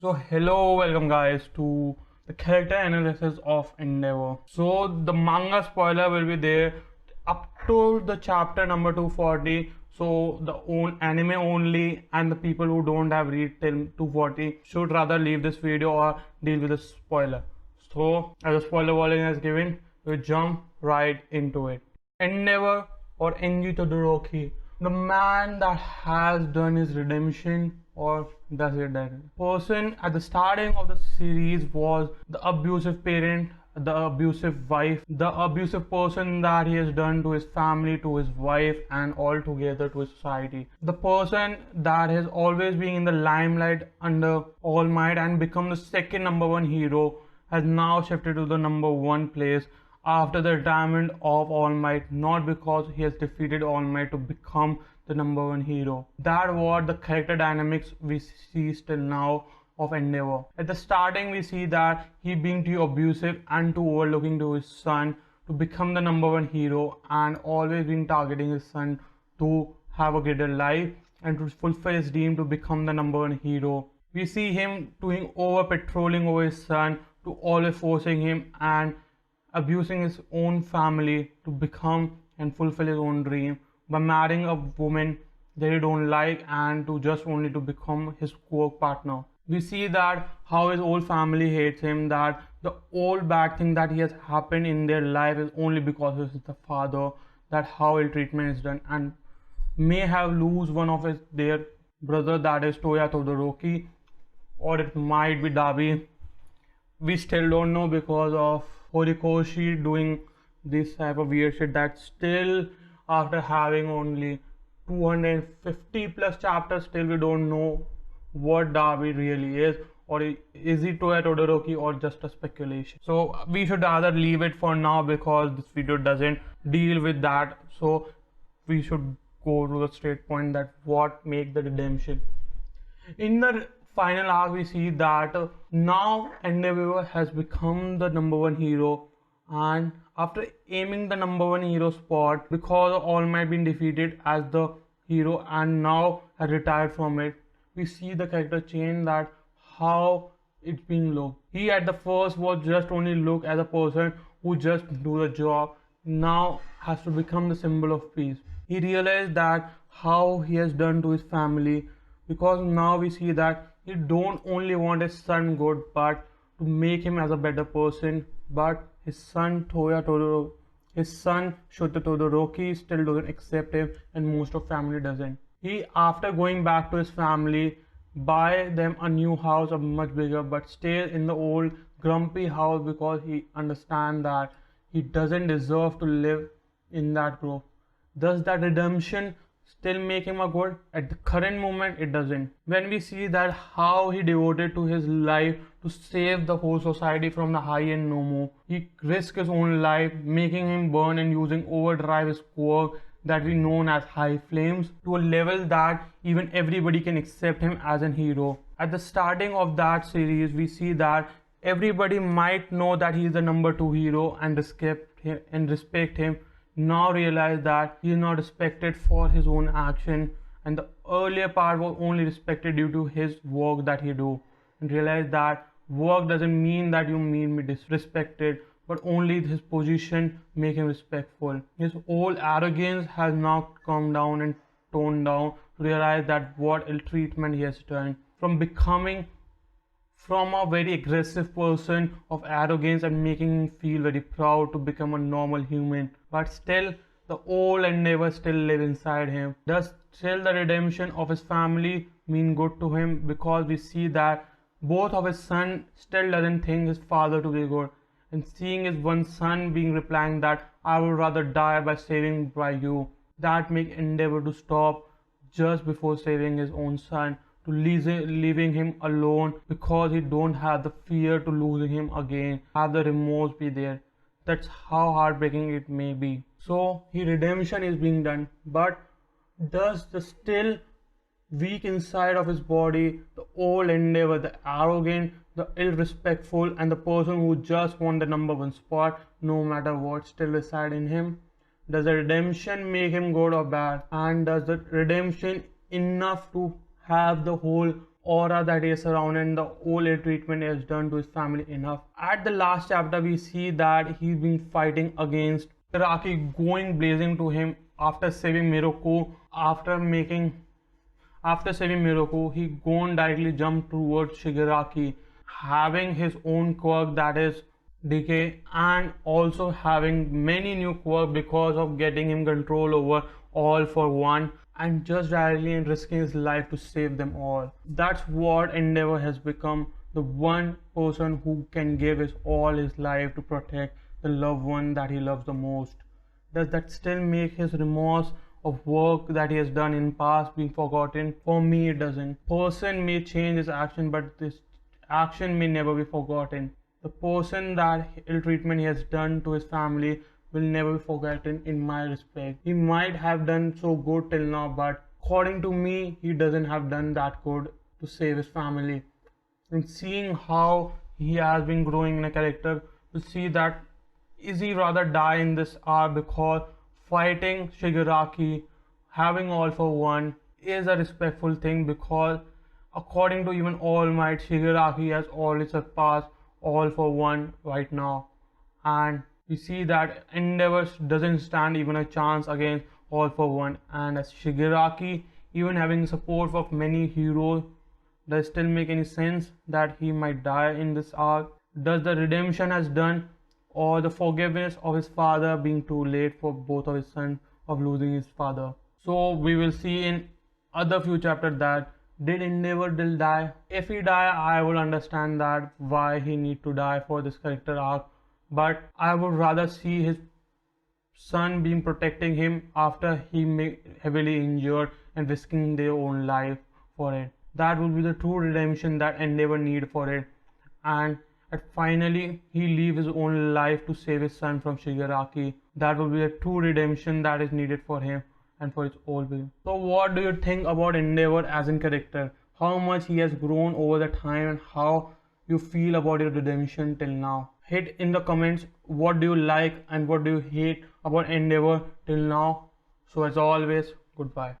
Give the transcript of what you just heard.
So hello, welcome guys to the character analysis of Endeavour. So the manga spoiler will be there up to the chapter number 240. So the anime only and the people who don't have read till 240 should rather leave this video or deal with the spoiler. So as a spoiler warning is given, we jump right into it. Endeavor or Enji Todoroki, the man that has done his redemption or does it then. Person at the starting of the series was the abusive parent, the abusive wife, the abusive person that he has done to his family, to his wife, and altogether to his society. The person that has always been in the limelight under All Might and become the second number one hero has now shifted to the number one place after the retirement of All Might, not because he has defeated All Might to become the number one hero. That what the character dynamics we see still now of Endeavor. At the starting we see that he being too abusive and too overlooking to his son to become the number one hero and always been targeting his son to have a greater life and to fulfill his dream to become the number one hero. We see him doing over patrolling over his son to always forcing him and abusing his own family to become and fulfill his own dream by marrying a woman that he don't like and to just only to become his work partner. We see that how his whole family hates him, that the all bad thing that he has happened in their life is only because of the father, that how ill treatment is done and may have lose one of his their brother, that is Toya Todoroki, or it might be Dabi. We still don't know because of Horikoshi doing this type of weird shit that still after having only 250 plus chapters still we don't know what Darby really is, or is he Toya Todoroki or just a speculation. So we should rather leave it for now because this video doesn't deal with that. So we should go to the straight point that what make the redemption. In the final arc we see that now Endeavor has become the number one hero, and after aiming the number one hero spot because All Might been defeated as the hero and now has retired from it, we see the character change, that how it's been looked. He at the first was just only looked as a person who just do the job, now has to become the symbol of peace. He realized that how he has done to his family, because now we see that he don't only want his son good but to make him as a better person, but his son his son Shota Todoroki still doesn't accept him and most of family doesn't. He after going back to his family buy them a new house, a much bigger, but stay in the old grumpy house because he understands that he doesn't deserve to live in that group. Does that redemption still make him a good? At the current moment it doesn't. When we see that how he devoted to his life to save the whole society from the high end Nomu, he risked his own life making him burn and using overdrive his quirk that we known as high flames to a level that even everybody can accept him as an hero. At the starting of that series we see that everybody might know that he is the number two hero and respect him, now realize that he is not respected for his own action, and the earlier part was only respected due to his work that he do, and realize that work doesn't mean that you mean me disrespected, but only his position make him respectful. His whole arrogance has now come down and toned down to realize that what ill treatment he has done, from becoming from a very aggressive person of arrogance and making him feel very proud to become a normal human, but still the old Endeavor still live inside him. Does still the redemption of his family mean good to him, because we see that both of his son still doesn't think his father to be good, and seeing his one son being replying that I would rather die by saving by you, that make Endeavor to stop just before saving his own son, to leaving him alone because he don't have the fear to losing him again, have the remorse be there. That's how heartbreaking it may be. So his redemption is being done, but does the still weak inside of his body, the old Endeavor, the arrogant, the ill-respectful, and the person who just won the number one spot no matter what still reside in him? Does the redemption make him good or bad? And does the redemption enough to have the whole aura that is surrounding the whole ill treatment he has done to his family enough. At the last chapter, we see that he's been fighting against Shigaraki, going blazing to him after saving Miroku. After saving Miroku, he gone directly jumped towards Shigaraki, having his own quirk, that is decay, and also having many new quirks because of getting him control over all for one, and just directly and risking his life to save them all. That's what Endeavor has become, the one person who can give his all his life to protect the loved one that he loves the most. Does that still make his remorse of work that he has done in past being forgotten? For me, it doesn't. Person may change his action, but this action may never be forgotten. The person that ill treatment he has done to his family will never be forgotten in my respect. He might have done so good till now, but according to me, he doesn't have done that good to save his family. And seeing how he has been growing in a character, we'll see that is he rather die in this arc, because fighting Shigaraki, having all for one, is a respectful thing, because according to even All Might, Shigaraki has already surpassed all for one right now. And we see that Endeavor doesn't stand even a chance against all for one. And as Shigaraki, even having support of many heroes, does it still make any sense that he might die in this arc? Does the redemption has done, or the forgiveness of his father being too late for both of his sons of losing his father? So we will see in other few chapters that did Endeavor die? If he die, I will understand that why he need to die for this character arc, but I would rather see his son being protecting him after he heavily injured and risking their own life for it. That will be the true redemption that Endeavor need for it. And finally he leave his own life to save his son from Shigaraki. That will be a true redemption that is needed for him and for his whole will. So what do you think about Endeavor as a character? How much he has grown over the time, and how you feel about your redemption till now? Hit in the comments what do you like and what do you hate about Endeavor till now. So as always, goodbye.